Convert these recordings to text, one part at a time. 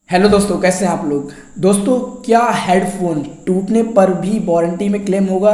Hello दोस्तों, कैसे हैं आप लोग। दोस्तों, क्या हेडफोन टूटने पर भी वारंटी में क्लेम होगा,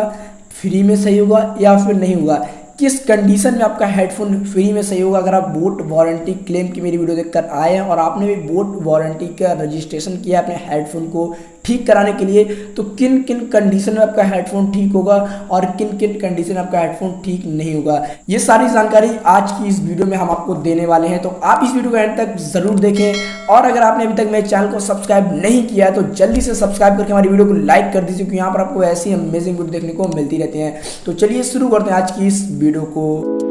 फ्री में सही होगा या फिर नहीं होगा। किस कंडीशन में आपका हेडफोन फ्री में सही होगा। अगर आप बोट वारंटी क्लेम की मेरी वीडियो देखकर आए हैं और आपने भी बोट वारंटी का रजिस्ट्रेशन किया अपने हेडफोन को ठीक कराने के लिए, तो किन किन कंडीशन में आपका हेडफोन ठीक होगा और किन किन कंडीशन में आपका हेडफोन ठीक नहीं होगा, ये सारी जानकारी आज की इस वीडियो में हम आपको देने वाले हैं। तो आप इस वीडियो को एंड तक जरूर देखें और अगर आपने अभी तक मेरे चैनल को सब्सक्राइब नहीं किया है तो जल्दी से सब्सक्राइब करके हमारी वीडियो को लाइक कर दीजिए, क्योंकि यहाँ पर आपको ऐसी अमेजिंग वीडियो देखने को मिलती रहती हैं। तो चलिए शुरू करते हैं आज की इस वीडियो को।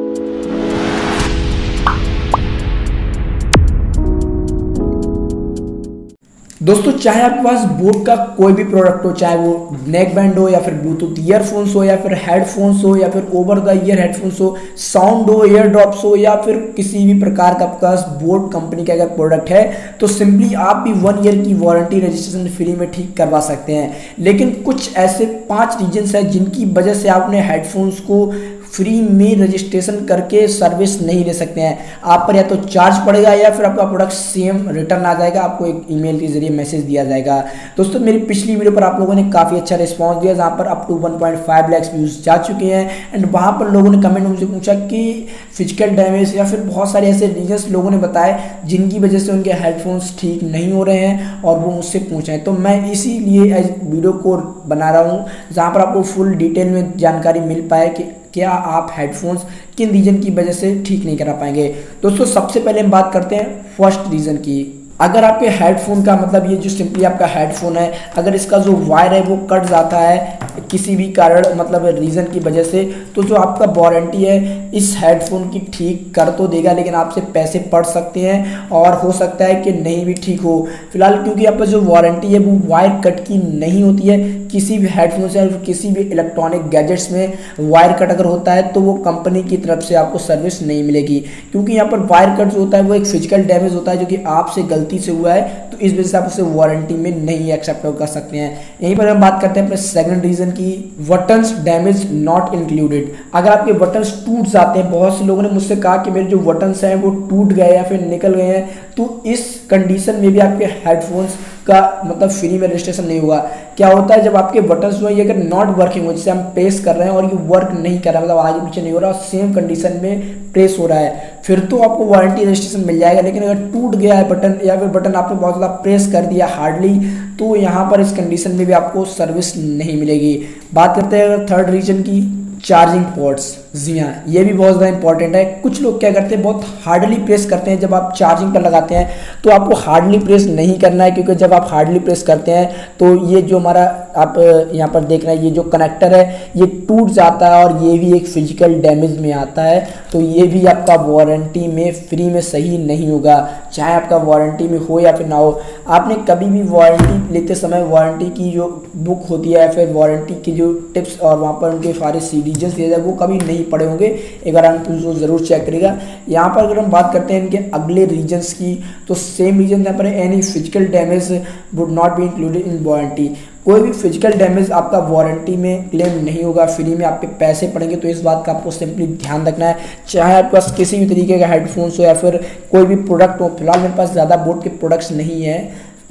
दोस्तों, चाहे आपके पास बोट का कोई भी प्रोडक्ट हो, चाहे वो नेक बैंड हो या फिर ब्लूटूथ ईयरफोन्स हो या फिर हेडफोन्स हो या फिर ओवर द ईयर हेडफोन्स हो, साउंड हो, ईयर ड्रॉप्स हो या फिर किसी भी प्रकार का आपके पास बोट कंपनी का अगर प्रोडक्ट है तो सिंपली आप भी 1 ईयर की वारंटी रजिस्ट्रेशन फ्री में ठीक करवा सकते हैं। लेकिन कुछ ऐसे 5 रीजन्स हैं जिनकी वजह से आप अपने हेडफोन्स को फ्री में रजिस्ट्रेशन करके सर्विस नहीं ले सकते हैं। आप पर या तो चार्ज पड़ेगा या फिर आपका प्रोडक्ट सेम रिटर्न आ जाएगा, आपको एक ईमेल के जरिए मैसेज दिया जाएगा। दोस्तों, मेरी पिछली वीडियो पर आप लोगों ने काफ़ी अच्छा रिस्पांस दिया, जहाँ पर अप टू 1.5 लाख व्यूज़ जा चुके हैं एंड वहाँ पर लोगों ने कमेंट मुझसे पूछा कि फिजिकल डैमेज या फिर बहुत सारे ऐसे रीजन्स लोगों ने बताए जिनकी वजह से उनके हेडफोन्स ठीक नहीं हो रहे हैं और वो मुझसे पूछ रहे हैं। तो मैं इसीलिए वीडियो को बना रहा हूँ जहाँ पर आपको फुल डिटेल में जानकारी मिल पाए कि क्या आप हेडफोन्स किन रीजन की वजह से ठीक नहीं करा पाएंगे। दोस्तों, सबसे पहले हम बात करते हैं फर्स्ट रीजन की। अगर आपके हेडफोन का मतलब ये जो सिंपली आपका हेडफोन है, अगर इसका जो वायर है वो कट जाता है किसी भी कारण मतलब रीज़न की वजह से, तो जो आपका वारंटी है इस हेडफोन की ठीक कर तो देगा, लेकिन आपसे पैसे पड़ सकते हैं और हो सकता है कि नहीं भी ठीक हो। फिलहाल क्योंकि आपका जो वारंटी है वो वायर कट की नहीं होती है। किसी भी हेडफोन से किसी भी इलेक्ट्रॉनिक गैजेट्स में वायर कट अगर होता है तो वो कंपनी की तरफ से आपको सर्विस नहीं मिलेगी, क्योंकि यहाँ पर वायर कट जो होता है वो एक फिजिकल डैमेज होता है जो कि आपसे गलती से हुआ है, तो इस वजह से आप उसे वारंटी में नहीं एक्सेप्ट कर सकते हैं। यहीं पर हम बात करते हैं अपने सेकंड रीजन की, बटन्स डैमेज नॉट इंक्लूडेड। अगर आपके बटन्स टूट जाते हैं, बहुत से लोगों ने मुझसे कहा कि मेरे जो बटन्स हैं वो टूट गए या फिर निकल गए हैं, तो इस कंडीशन में भी आपके हेडफोन्स का मतलब फ्री में रजिस्ट्रेशन नहीं होगा। क्या होता है जब आपके बटन्स जो है ये अगर नॉट वर्किंग हो, जैसे हम प्रेस कर रहे हैं और ये वर्क नहीं कर रहा है, मतलब आगे पीछे नहीं हो रहा, सेम कंडीशन में प्रेस हो रहा है, फिर तो आपको वारंटी रजिस्ट्रेशन मिल जाएगा। लेकिन अगर टूट गया है बटन या फिर बटन आपने बहुत ज़्यादा प्रेस कर दिया हार्डली, तो यहाँ पर इस कंडीशन में भी आपको सर्विस नहीं मिलेगी। बात करते हैं थर्ड रीजन की, चार्जिंग पोर्ट्स। जी हाँ, ये भी बहुत ज़्यादा इंपॉर्टेंट है। कुछ लोग क्या करते हैं, बहुत हार्डली प्रेस करते हैं। जब आप चार्जिंग पर लगाते हैं तो आपको हार्डली प्रेस नहीं करना है, क्योंकि जब आप हार्डली प्रेस करते हैं तो ये जो हमारा आप यहाँ पर देख रहे हैं ये जो कनेक्टर है ये टूट जाता है और ये भी एक फिजिकल डैमेज में आता है, तो ये भी आपका वारंटी में फ्री में सही नहीं होगा, चाहे आपका वारंटी में हो या फिर ना हो। आपने कभी भी वारंटी लेते समय वारंटी की जो बुक होती है या फिर वारंटी की जो टिप्स और वहाँ पर उनके सारे रीजन्स दिए जाए वो कभी नहीं पड़े होंगे, एक बार आप उसको जरूर चेक करिएगा। यहाँ पर अगर हम बात करते हैं इनके अगले रीजन्स की, तो सेम रीजन यहाँ पर any physical damage would not be included in warranty. कोई भी फिजिकल डैमेज आपका वारंटी में क्लेम नहीं होगा, फ्री में आपके पैसे पड़ेंगे, तो इस बात का आपको सिंपली ध्यान रखना है। चाहे आपके पास किसी भी तरीके का हेडफोन्स हो या फिर कोई भी प्रोडक्ट हो, फिलहाल मेरे पास ज़्यादा बोट के प्रोडक्ट्स नहीं है,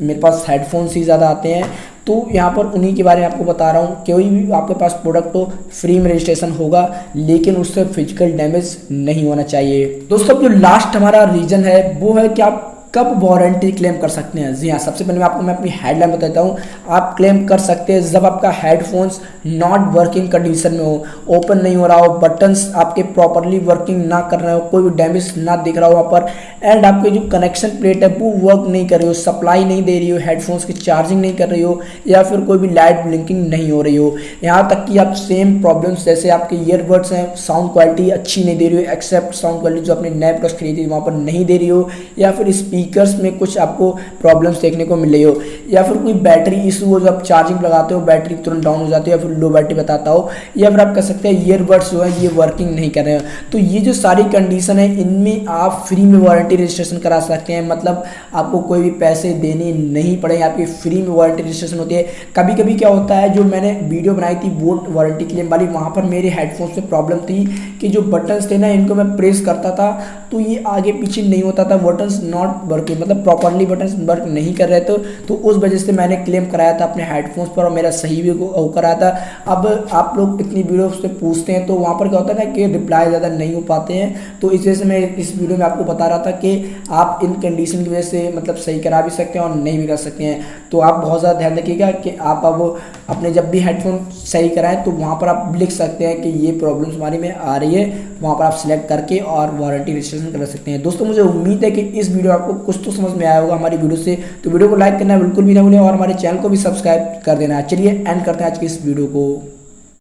मेरे पास हेडफोन्स ही ज़्यादा आते हैं, तो यहाँ पर उन्हीं के बारे में आपको बता रहा हूँ। कोई भी आपके पास प्रोडक्ट हो फ्री में रजिस्ट्रेशन होगा, लेकिन उससे फिजिकल डैमेज नहीं होना चाहिए। दोस्तों, जो लास्ट हमारा रीजन है वो है कि आप कब वारंटी क्लेम कर सकते हैं। जी हाँ, सबसे पहले मैं अपनी हेडलाइन बताता हूँ। आप क्लेम कर सकते हैं जब आपका हेडफोन्स नॉट वर्किंग कंडीशन में हो, ओपन नहीं हो रहा हो, बटन्स आपके प्रॉपरली वर्किंग ना कर रहे हो, कोई भी डैमेज ना दिख रहा हो वहाँ पर, एंड आपके जो कनेक्शन प्लेट है वो वर्क नहीं कर रही हो, सप्लाई नहीं दे रही हो, हेडफोन्स की चार्जिंग नहीं कर रही हो या फिर कोई भी लाइट ब्लिंकिंग नहीं हो रही हो। यहाँ तक कि आप सेम प्रॉब्लम्स जैसे आपके ईयरबड्स हैं, साउंड क्वालिटी अच्छी नहीं दे रही हो, एक्सेप्ट साउंड क्वालिटी जो अपने नए प्रोडक्ट खरीदी वहाँ पर नहीं दे रही हो, या फिर स्पीकर्स में कुछ आपको प्रॉब्लम्स देखने को मिल रही हो, या फिर कोई बैटरी इशू हो, जब चार्जिंग लगाते हो बैटरी तुरंत डाउन हो जाती है या फिर लो बैटरी बताता हो, या फिर आप कह सकते हैं ईयरबड्स जो है ये वर्किंग नहीं कर रहे हो। तो ये जो सारी कंडीशन है इनमें आप फ्री में वारंटी रजिस्ट्रेशन करा सकते हैं, मतलब आपको कोई भी पैसे देने नहीं पड़ेंगे, आपकी फ्री में वारंटी रजिस्ट्रेशन होती है। कभी कभी क्या होता है, जो मैंने वीडियो बनाई थी बोट वारंटी क्लेम वाली, वहाँ पर मेरे हेडफोन्स में प्रॉब्लम थी कि जो बटन्स थे ना इनको मैं प्रेस करता था तो ये आगे पीछे नहीं होता था, बटन्स नॉट वर्क, मतलब प्रॉपरली बटन वर्क नहीं कर रहे थे, तो उस वजह से मैंने क्लेम कराया था अपने हेडफोन्स पर और मेरा सही भी कराया था। अब आप लोग इतनी वीडियो से पूछते हैं तो वहाँ पर क्या होता है ना कि रिप्लाई ज़्यादा नहीं हो पाते हैं, तो इस वजह से मैं इस वीडियो में आपको बता रहा था कि आप इन कंडीशन की वजह से मतलब सही करा भी सकते हैं और नहीं भी कर सकते हैं। तो आप बहुत ज़्यादा ध्यान रखिएगा कि आप अब अपने जब भी हेडफोन सही कराएं तो वहाँ पर आप लिख सकते हैं कि ये प्रॉब्लम्स हमारी में आ रही है, वहाँ पर आप सिलेक्ट करके और वारंटी रजिस्ट्रेशन कर सकते हैं। दोस्तों मुझे उम्मीद है कि इस वीडियो आपको कुछ तो समझ में आया होगा हमारी वीडियो से, तो वीडियो को लाइक करना बिल्कुल भी ना भूलें और हमारे चैनल को भी सब्सक्राइब कर देना। चलिए एंड करते हैं आज की इस वीडियो को।